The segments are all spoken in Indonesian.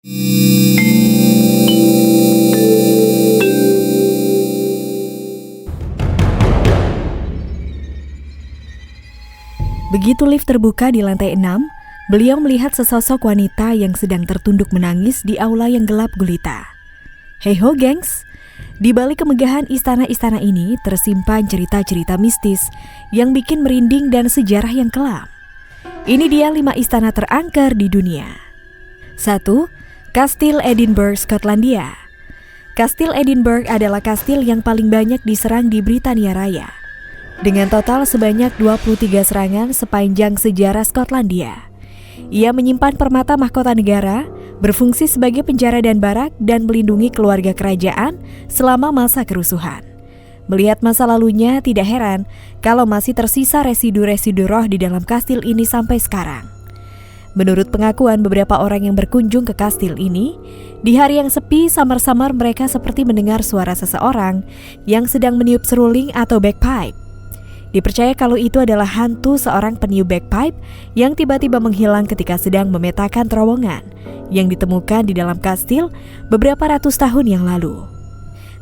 Begitu lift terbuka di lantai 6, beliau melihat sesosok wanita yang sedang tertunduk menangis di aula yang gelap gulita. Hey ho gengs, di balik kemegahan istana-istana ini tersimpan cerita-cerita mistis yang bikin merinding dan sejarah yang kelam. Ini dia 5 istana terangker di dunia. 1. Kastil Edinburgh, Skotlandia. Kastil Edinburgh adalah kastil yang paling banyak diserang di Britania Raya, dengan total sebanyak 23 serangan sepanjang sejarah Skotlandia. Ia menyimpan permata mahkota negara, berfungsi sebagai penjara dan barak, dan melindungi keluarga kerajaan selama masa kerusuhan. Melihat masa lalunya, tidak heran kalau masih tersisa residu-residu roh di dalam kastil ini sampai sekarang. Menurut pengakuan beberapa orang yang berkunjung ke kastil ini, di hari yang sepi, samar-samar mereka seperti mendengar suara seseorang yang sedang meniup seruling atau bagpipe. Dipercaya kalau itu adalah hantu seorang peniup bagpipe yang tiba-tiba menghilang ketika sedang memetakan terowongan yang ditemukan di dalam kastil beberapa ratus tahun yang lalu.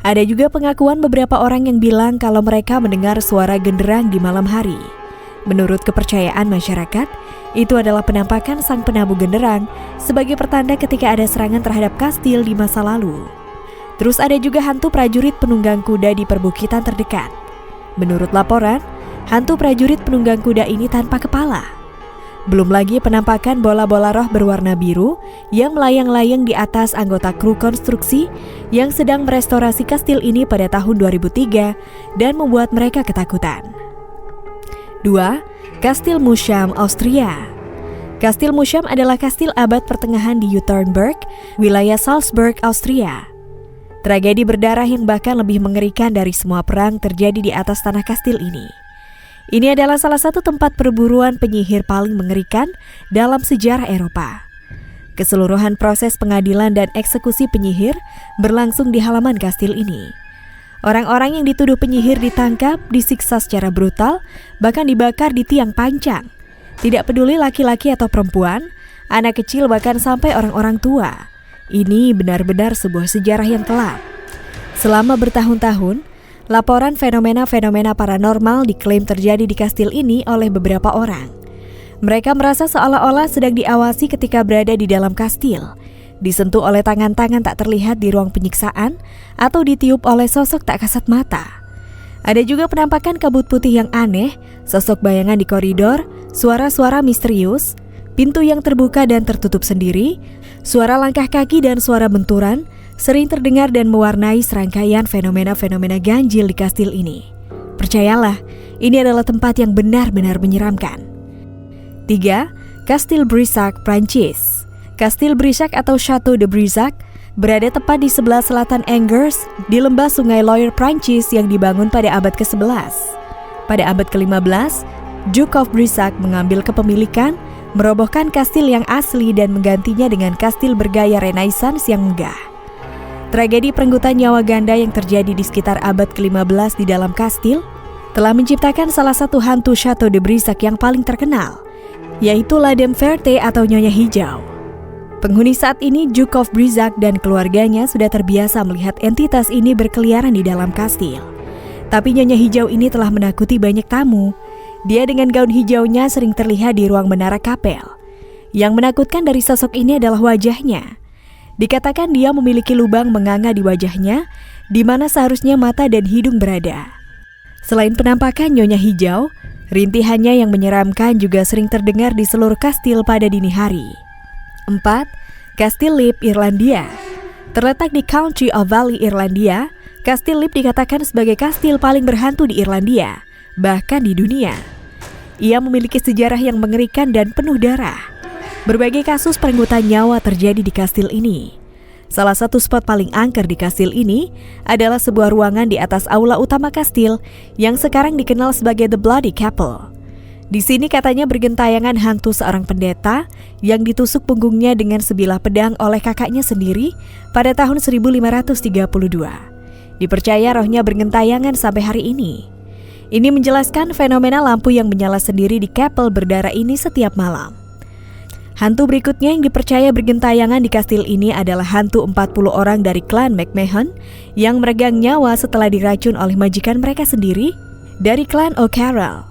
Ada juga pengakuan beberapa orang yang bilang kalau mereka mendengar suara genderang di malam hari. Menurut kepercayaan masyarakat, itu adalah penampakan sang penabuh genderang sebagai pertanda ketika ada serangan terhadap kastil di masa lalu. Terus ada juga hantu prajurit penunggang kuda di perbukitan terdekat. Menurut laporan, hantu prajurit penunggang kuda ini tanpa kepala. Belum lagi penampakan bola-bola roh berwarna biru yang melayang-layang di atas anggota kru konstruksi yang sedang merestorasi kastil ini pada tahun 2003 dan membuat mereka ketakutan. 2. Kastil Musham, Austria. Kastil Musham adalah kastil abad pertengahan di Utternberg, wilayah Salzburg, Austria. Tragedi berdarah yang bahkan lebih mengerikan dari semua perang terjadi di atas tanah kastil ini. Ini adalah salah satu tempat perburuan penyihir paling mengerikan dalam sejarah Eropa. Keseluruhan proses pengadilan dan eksekusi penyihir berlangsung di halaman kastil ini. Orang-orang yang dituduh penyihir ditangkap, disiksa secara brutal, bahkan dibakar di tiang pancang. Tidak peduli laki-laki atau perempuan, anak kecil bahkan sampai orang-orang tua. Ini benar-benar sebuah sejarah yang kelam. Selama bertahun-tahun, laporan fenomena-fenomena paranormal diklaim terjadi di kastil ini oleh beberapa orang. Mereka merasa seolah-olah sedang diawasi ketika berada di dalam kastil, disentuh oleh tangan-tangan tak terlihat di ruang penyiksaan, atau ditiup oleh sosok tak kasat mata. Ada juga penampakan kabut putih yang aneh, sosok bayangan di koridor, suara-suara misterius, pintu yang terbuka dan tertutup sendiri, suara langkah kaki dan suara benturan sering terdengar dan mewarnai serangkaian fenomena-fenomena ganjil di kastil ini. Percayalah, ini adalah tempat yang benar-benar menyeramkan. 3. Kastil Brissac, Prancis. Kastil Brissac atau Chateau de Brissac berada tepat di sebelah selatan Angers di lembah sungai Loire, Prancis yang dibangun pada abad ke-11. Pada abad ke-15, Duke of Brissac mengambil kepemilikan, merobohkan kastil yang asli dan menggantinya dengan kastil bergaya Renaissance yang megah. Tragedi perenggutan nyawa ganda yang terjadi di sekitar abad ke-15 di dalam kastil telah menciptakan salah satu hantu Chateau de Brissac yang paling terkenal, yaitu La Dame Verte atau Nyonya Hijau. Penghuni saat ini, Duke of Brissac dan keluarganya sudah terbiasa melihat entitas ini berkeliaran di dalam kastil. Tapi Nyonya Hijau ini telah menakuti banyak tamu. Dia dengan gaun hijaunya sering terlihat di ruang menara kapel. Yang menakutkan dari sosok ini adalah wajahnya. Dikatakan dia memiliki lubang menganga di wajahnya, di mana seharusnya mata dan hidung berada. Selain penampakan Nyonya Hijau, rintihannya yang menyeramkan juga sering terdengar di seluruh kastil pada dini hari. 4. Kastil Leap, Irlandia. Terletak di County of Valley, Irlandia, Kastil Leap dikatakan sebagai kastil paling berhantu di Irlandia, bahkan di dunia. Ia memiliki sejarah yang mengerikan dan penuh darah. Berbagai kasus perenggutan nyawa terjadi di kastil ini. Salah satu spot paling angker di kastil ini adalah sebuah ruangan di atas aula utama kastil yang sekarang dikenal sebagai The Bloody Chapel. Di sini katanya bergentayangan hantu seorang pendeta yang ditusuk punggungnya dengan sebilah pedang oleh kakaknya sendiri pada tahun 1532. Dipercaya rohnya bergentayangan sampai hari ini. Ini menjelaskan fenomena lampu yang menyala sendiri di kapel berdarah ini setiap malam. Hantu berikutnya yang dipercaya bergentayangan di kastil ini adalah hantu 40 orang dari klan McMahon yang meregang nyawa setelah diracun oleh majikan mereka sendiri dari klan O'Carroll.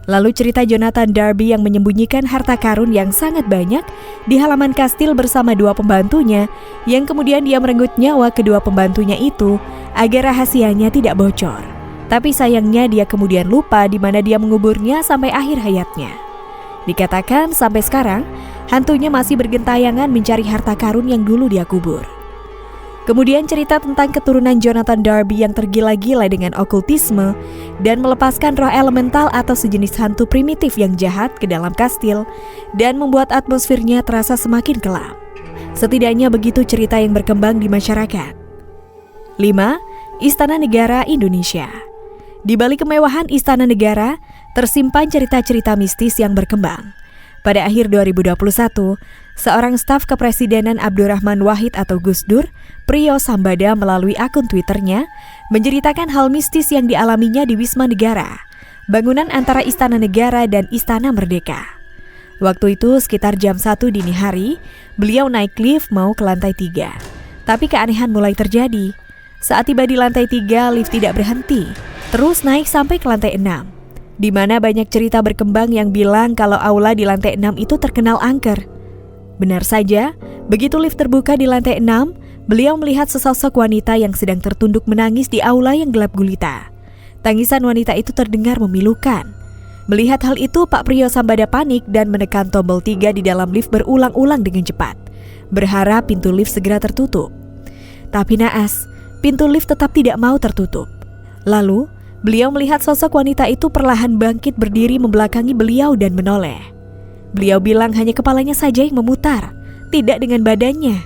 Lalu cerita Jonathan Darby yang menyembunyikan harta karun yang sangat banyak di halaman kastil bersama dua pembantunya yang kemudian dia merenggut nyawa kedua pembantunya itu agar rahasianya tidak bocor. Tapi sayangnya dia kemudian lupa di mana dia menguburnya sampai akhir hayatnya. Dikatakan sampai sekarang hantunya masih bergentayangan mencari harta karun yang dulu dia kubur. Kemudian cerita tentang keturunan Jonathan Darby yang tergila-gila dengan okultisme dan melepaskan roh elemental atau sejenis hantu primitif yang jahat ke dalam kastil dan membuat atmosfernya terasa semakin kelam. Setidaknya begitu cerita yang berkembang di masyarakat. 5. Istana Negara Indonesia. Di balik kemewahan Istana Negara, tersimpan cerita-cerita mistis yang berkembang. Pada akhir 2021, seorang staf kepresidenan Abdurrahman Wahid atau Gus Dur, Priyo Sambada melalui akun Twitternya menceritakan hal mistis yang dialaminya di Wisma Negara, bangunan antara Istana Negara dan Istana Merdeka. Waktu itu sekitar jam 1 dini hari, beliau naik lift mau ke lantai 3. Tapi keanehan mulai terjadi. Saat tiba di lantai 3, lift tidak berhenti, terus naik sampai ke lantai 6. Di mana banyak cerita berkembang yang bilang kalau aula di lantai 6 itu terkenal angker. Benar saja, begitu lift terbuka di lantai 6, beliau melihat sesosok wanita yang sedang tertunduk menangis di aula yang gelap gulita. Tangisan wanita itu terdengar memilukan. Melihat hal itu, Pak Priyo Sambada panik dan menekan tombol 3 di dalam lift berulang-ulang dengan cepat, berharap pintu lift segera tertutup. Tapi naas, pintu lift tetap tidak mau tertutup. Lalu, beliau melihat sosok wanita itu perlahan bangkit berdiri membelakangi beliau dan menoleh. Beliau bilang hanya kepalanya saja yang memutar, tidak dengan badannya.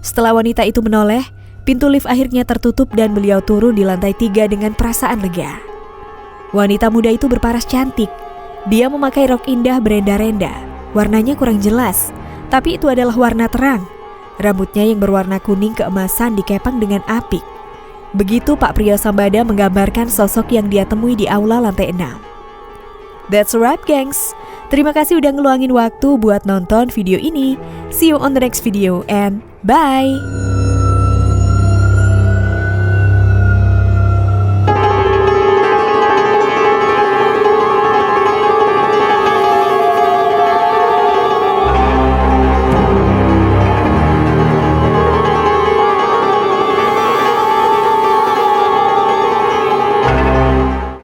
Setelah wanita itu menoleh, pintu lift akhirnya tertutup dan beliau turun di lantai 3 dengan perasaan lega. Wanita muda itu berparas cantik. Dia memakai rok indah berenda-renda. Warnanya kurang jelas, tapi itu adalah warna terang. Rambutnya yang berwarna kuning keemasan dikepang dengan apik. Begitu Pak Priyo Sambada menggambarkan sosok yang dia temui di aula lantai 6. That's a wrap, gengs. Terima kasih udah ngeluangin waktu buat nonton video ini. See you on the next video and bye!